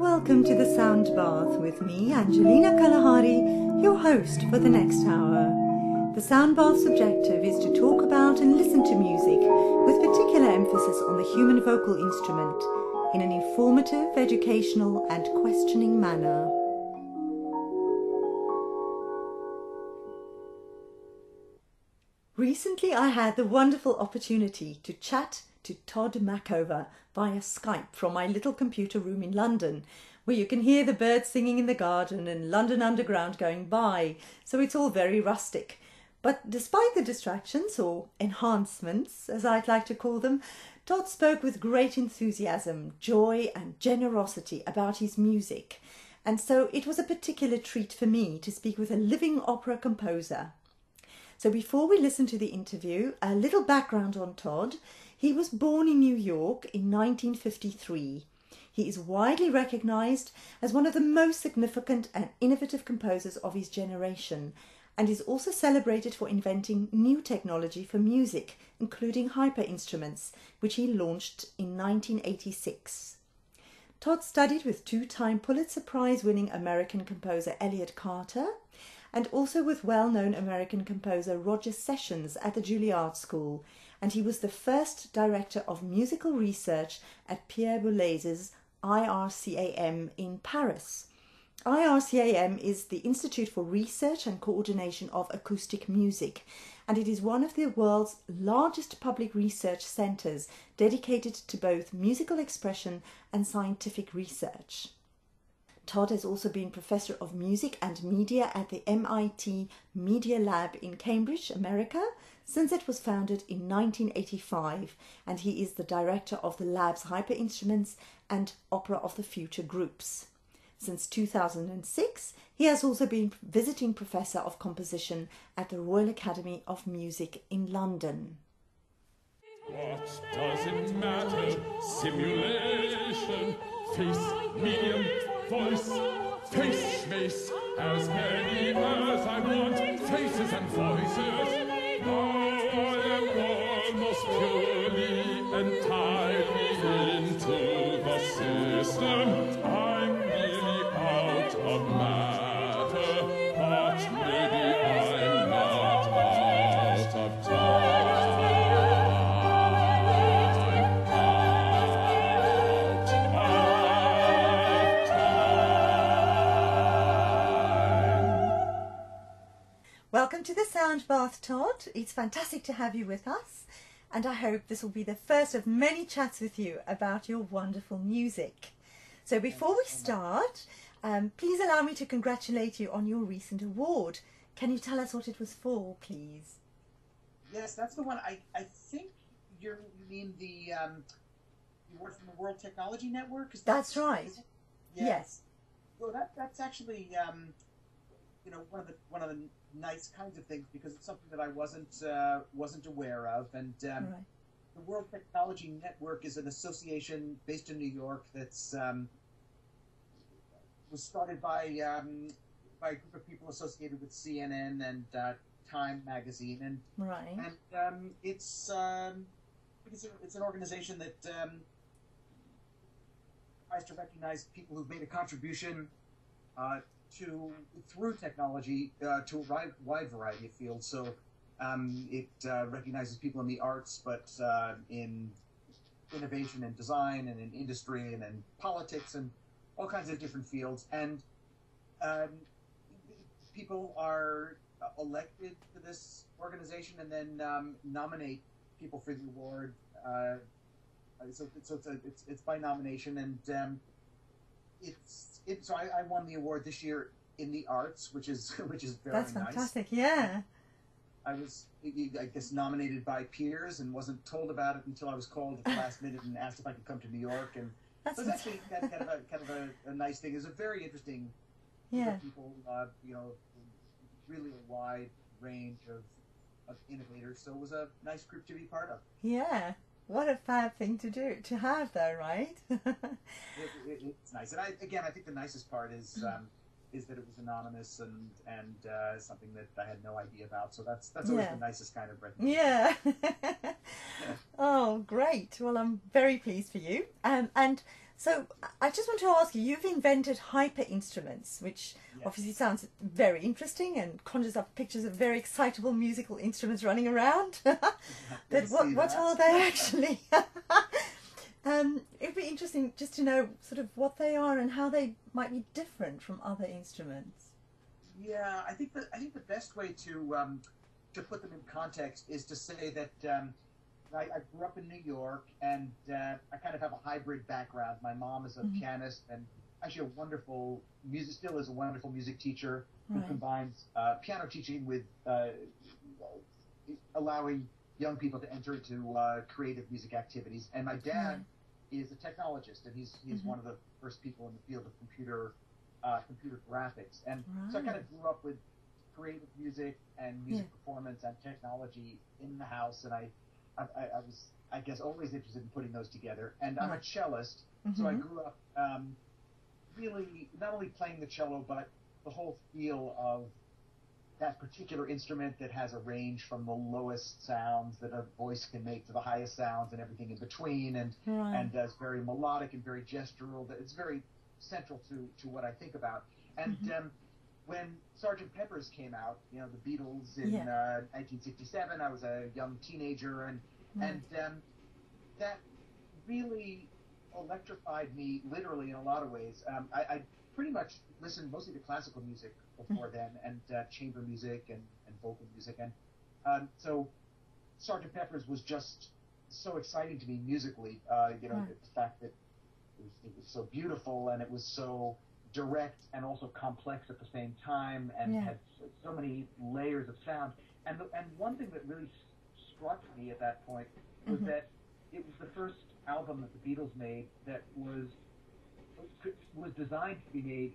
Welcome to the Sound Bath with me, Angelina Kalahari, your host for the next hour. The Sound Bath's objective is to talk about and listen to music with particular emphasis on the human vocal instrument in an informative, educational and questioning manner. Recently I had the wonderful opportunity to chat to Tod Machover via Skype from my little computer room in London, where you can hear the birds singing in the garden and London Underground going by, so it's all very rustic. But despite the distractions, or enhancements as I'd like to call them, Tod spoke with great enthusiasm, joy and generosity about his music, and so it was a particular treat for me to speak with a living opera composer. So before we listen to the interview, a little background on Tod. He was born in New York in 1953. He is widely recognised as one of the most significant and innovative composers of his generation, and is also celebrated for inventing new technology for music, including hyper instruments, which he launched in 1986. Tod studied with two-time Pulitzer Prize-winning American composer Elliott Carter, and also with well-known American composer Roger Sessions at the Juilliard School, and he was the first director of musical research at Pierre Boulez's IRCAM in Paris. IRCAM is the Institute for Research and Coordination of Acoustic Music, and it is one of the world's largest public research centres dedicated to both musical expression and scientific research. Tod has also been Professor of Music and Media at the MIT Media Lab in Cambridge, America, since it was founded in 1985, and he is the director of the lab's Hyper Instruments and Opera of the Future groups. Since 2006, he has also been visiting Professor of Composition at the Royal Academy of Music in London. What does it matter? Simulation, face, medium, voice, face, face, as many as I want, faces and voices. I am almost purely entirely into the system. I'm really out of matter, but maybe I'm not out of time. Welcome to the Sound Bath, Tod. It's fantastic to have you with us, and I hope this will be the first of many chats with you about your wonderful music. So before we start, please allow me to congratulate you on your recent award. Can you tell us what it was for, please? Yes, that's the one. I think you mean the award from the World Technology Network? That's right. Yeah. Yes. Well, that's actually one of the nice kinds of things, because it's something that I wasn't aware of, and Right. the World Technology Network is an association based in New York that's was started by a group of people associated with CNN and Time magazine, and Right. and it's an organization that tries to recognize people who've made a contribution through technology to a wide variety of fields. So it recognizes people in the arts, but in innovation and design and in industry and in politics and all kinds of different fields. And people are elected to this organization and then nominate people for the award. So it's by nomination, and so I won the award this year in the arts, which is very That's nice. fantastic, yeah. I was, I guess, nominated by peers and wasn't told about it until I was called at the last minute and asked if I could come to New York. And That's so it's actually kind of a nice thing. It's a very interesting group Yeah. of people, really a wide range of innovators. So it was a nice group to be part of. Yeah. What a fab thing to have though, right? It's nice. And I think the nicest part is is that it was anonymous and something that I had no idea about. So that's always the nicest kind of recognition. Yeah. Oh, great. Well, I'm very pleased for you. And so I just want to ask you, you've invented hyper instruments, which obviously sounds very interesting and conjures up pictures of very excitable musical instruments running around. But what are they actually? It'd be interesting just to know sort of what they are and how they might be different from other instruments. Yeah, I think the best way to put them in context is to say that I grew up in New York, and I kind of have a hybrid background. My mom is a pianist and actually still is a wonderful music teacher who combines piano teaching with allowing young people to enter into creative music activities. And my dad is a technologist, and he's one of the first people in the field of computer graphics. And so I kind of grew up with creative music and music performance and technology in the house, and I was, I guess, always interested in putting those together. And I'm a cellist, so I grew up really not only playing the cello, but the whole feel of that particular instrument that has a range from the lowest sounds that a voice can make to the highest sounds and everything in between, and is very melodic and very gestural. It's very central to what I think about. And when Sgt. Pepper's came out, the Beatles in 1967, I was a young teenager, and that really electrified me, literally, in a lot of ways. I pretty much listened mostly to classical music before then, and chamber music and vocal music, and so Sgt. Pepper's was just so exciting to me musically. The fact that it was so beautiful, and it was so direct and also complex at the same time, and had so many layers of sound. And one thing that really struck me at that point was that it was the first album that the Beatles made that was designed to be made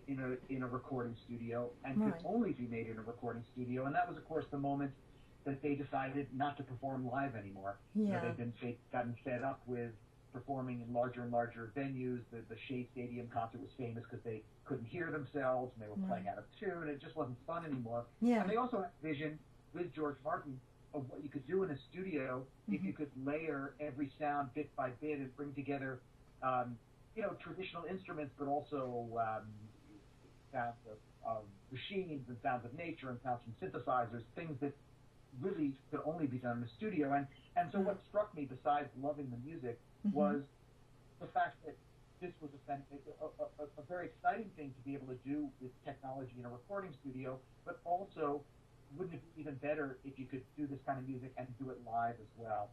in a recording studio, and could only be made in a recording studio. And that was, of course, the moment that they decided not to perform live anymore. They'd gotten fed up with performing in larger and larger venues. The Shea Stadium concert was famous because they couldn't hear themselves, and they were playing out of tune. It just wasn't fun anymore. And they also had a vision with George Martin of what you could do in a studio if you could layer every sound bit by bit and bring together traditional instruments, but also sounds of machines and sounds of nature and sounds from synthesizers, things that really could only be done in a studio. And so what struck me, besides loving the music, was the fact that this was a very exciting thing to be able to do with technology in a recording studio, but also wouldn't it be even better if you could do this kind of music and do it live as well?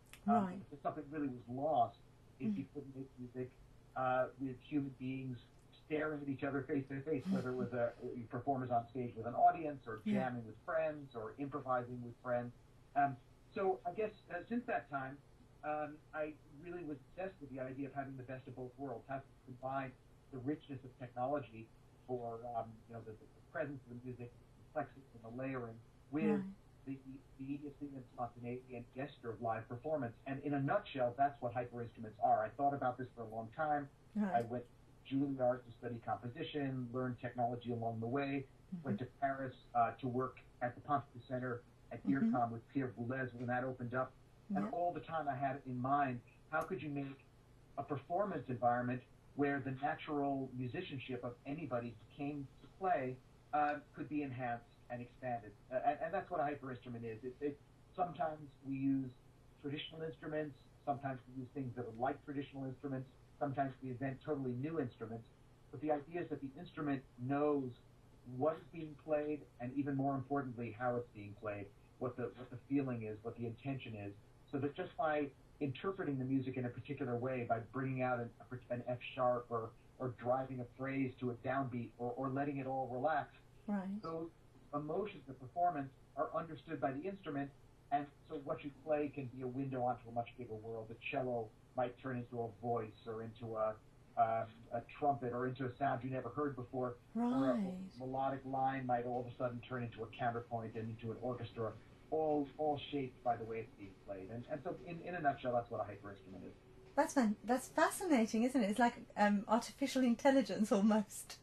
If something really was lost if you couldn't make music with human beings staring at each other face to face, whether it was performers on stage with an audience, or jamming with friends, or improvising with friends. So I guess since that time, I really was obsessed with the idea of having the best of both worlds, having to combine the richness of technology for the presence of the music, the complexity and the layering, with the immediacy and spontaneity and gesture of live performance. And in a nutshell, that's what hyper instruments are. I thought about this for a long time. I went to Juilliard to study composition, learned technology along the way, went to Paris to work at the Pompidou Center at IRCAM with Pierre Boulez when that opened up. And all the time I had in mind, how could you make a performance environment where the natural musicianship of anybody who came to play could be enhanced and expanded. And that's what a hyper instrument is. Sometimes we use traditional instruments, sometimes we use things that are like traditional instruments, sometimes we invent totally new instruments. But the idea is that the instrument knows what is being played, and even more importantly, how it's being played, what the feeling is, what the intention is, so that just by interpreting the music in a particular way, by bringing out an F sharp, or driving a phrase to a downbeat, or letting it all relax, those emotions of performance are understood by the instrument, and so what you play can be a window onto a much bigger world. The cello might turn into a voice, or into a trumpet, or into a sound you never heard before, or a melodic line might all of a sudden turn into a counterpoint and into an orchestra, all shaped by the way it's being played. And so in a nutshell, that's what a hyper instrument is. That's fascinating, isn't it? It's like artificial intelligence almost.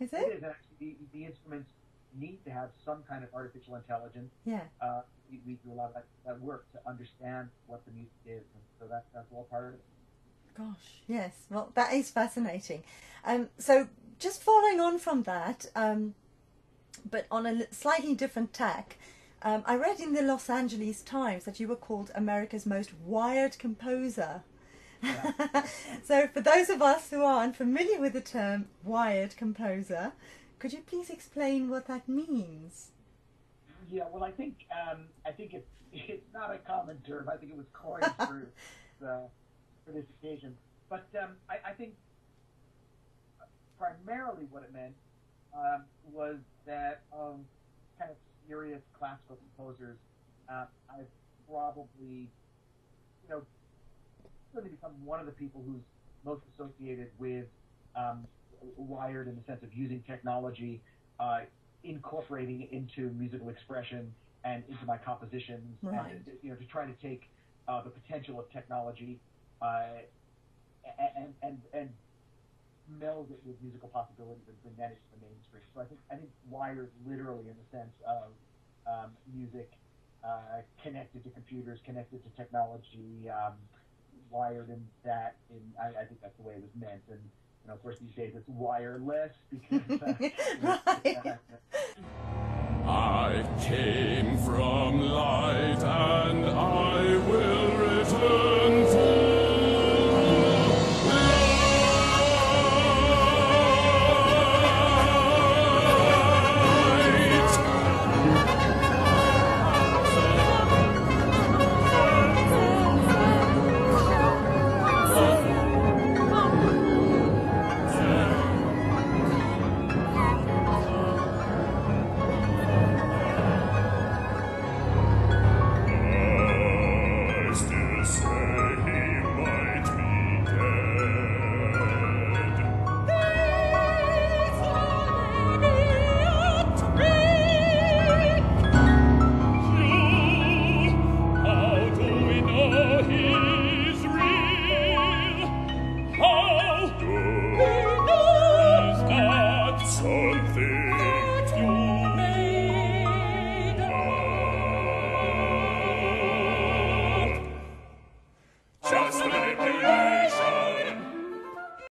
Is it? It is actually. The instruments need to have some kind of artificial intelligence. Yeah. We do a lot of that work to understand what the music is, and so that's all part of it. Gosh, yes. Well, that is fascinating. So just following on from that, but on a slightly different tack, I read in the Los Angeles Times that you were called America's most wired composer. Yeah. So for those of us who are unfamiliar with the term wired composer, could you please explain what that means? Yeah, well, I think it's not a common term. I think it was coined for this occasion. But I think primarily what it meant was that of kind of serious classical composers, I've probably, really become one of the people who's most associated with wired in the sense of using technology, incorporating it into musical expression and into my compositions, right. and to try to take the potential of technology and meld it with musical possibilities and bring that into the mainstream. So I think wired literally in the sense of music connected to computers, connected to technology, wired in that. I think that's the way it was meant. And of course, these days it's wireless because. Right. I came from light and I will